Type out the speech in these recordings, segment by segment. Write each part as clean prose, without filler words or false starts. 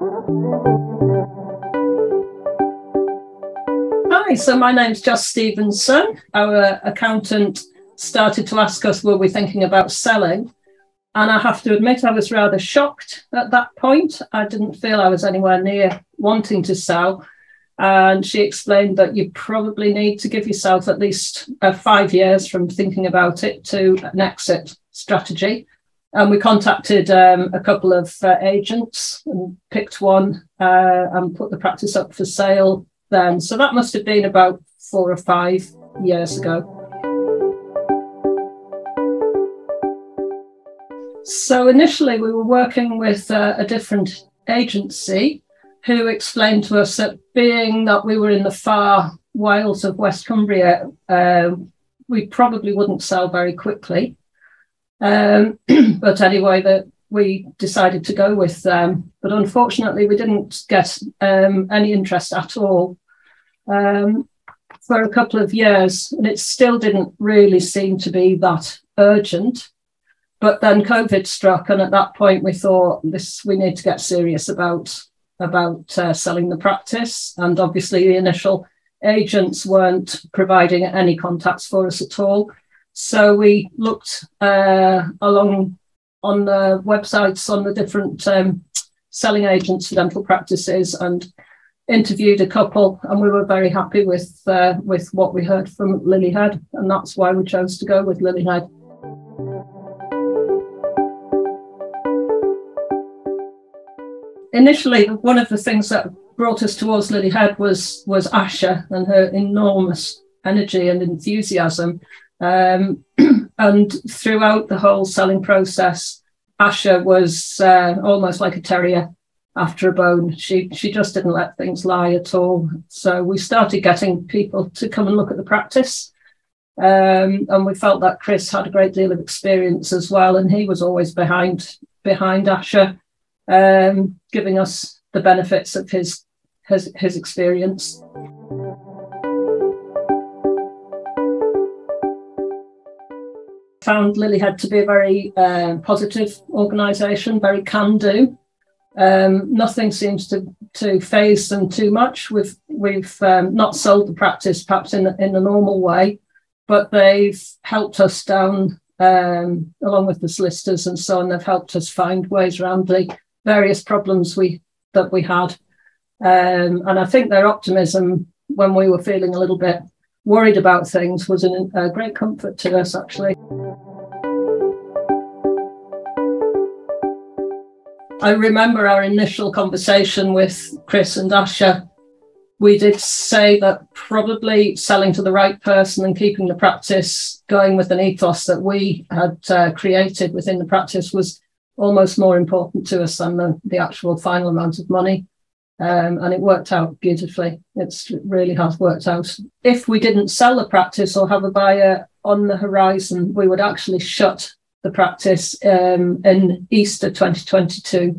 Hi, so my name's Jos Stevenson. Our accountant started to ask us, were we thinking about selling? And I have to admit, I was rather shocked at that point. I didn't feel I was anywhere near wanting to sell. And she explained that you probably need to give yourself at least 5 years from thinking about it to an exit strategy. And we contacted a couple of agents and picked one and put the practice up for sale then. So that must have been about 4 or 5 years ago. So initially we were working with a different agency who explained to us that being that we were in the far wilds of West Cumbria, we probably wouldn't sell very quickly. But anyway, that we decided to go with them. But unfortunately, we didn't get any interest at all for a couple of years. And it still didn't really seem to be that urgent. But then COVID struck, and at that point we thought, we need to get serious about selling the practice. And obviously the initial agents weren't providing any contacts for us at all. So we looked along on the websites on the different selling agents for dental practices and interviewed a couple, and we were very happy with what we heard from Lily Hyde, and that's why we chose to go with Lily Hyde. Initially, one of the things that brought us towards Lily Hyde was Asha and her enormous energy and enthusiasm. And throughout the whole selling process, Asha was almost like a terrier after a bone. She just didn't let things lie at all. So we started getting people to come and look at the practice. And we felt that Chris had a great deal of experience as well, and he was always behind Asha, giving us the benefits of his experience. Found Lily Hyde to be a very positive organisation, very can-do. Nothing seems to faze them too much. We've not sold the practice perhaps in the normal way, but they've helped us down along with the solicitors and so on. They've helped us find ways around the various problems that we had. And I think their optimism when we were feeling a little bit worried about things was a great comfort to us, actually. I remember our initial conversation with Chris and Asha. We did say that probably selling to the right person and keeping the practice going with an ethos that we had created within the practice was almost more important to us than the actual final amount of money. And it worked out beautifully. It really has worked out. If we didn't sell the practice or have a buyer on the horizon, we would actually shut the practice in Easter 2022,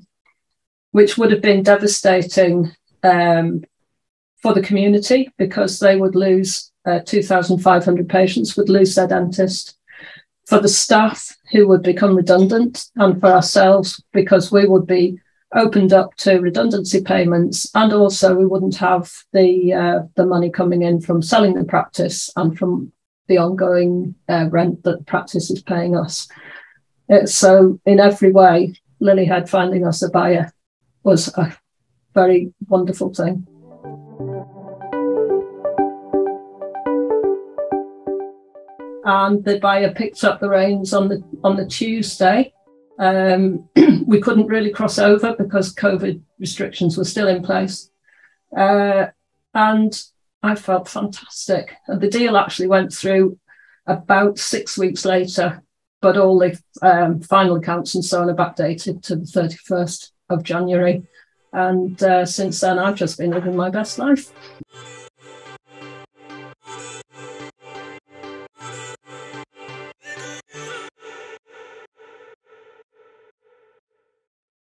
which would have been devastating for the community, because they would lose 2,500 patients would lose their dentist, for the staff who would become redundant, and for ourselves because we would be opened up to redundancy payments, and also we wouldn't have the money coming in from selling the practice and from the ongoing rent that the practice is paying us. So in every way, Lily Hyde finding us a buyer was a very wonderful thing. And the buyer picked up the reins on the Tuesday. We couldn't really cross over because COVID restrictions were still in place. And I felt fantastic. And the deal actually went through about 6 weeks later, but all the final accounts and so on are backdated to the 31st of January. And since then, I've just been living my best life.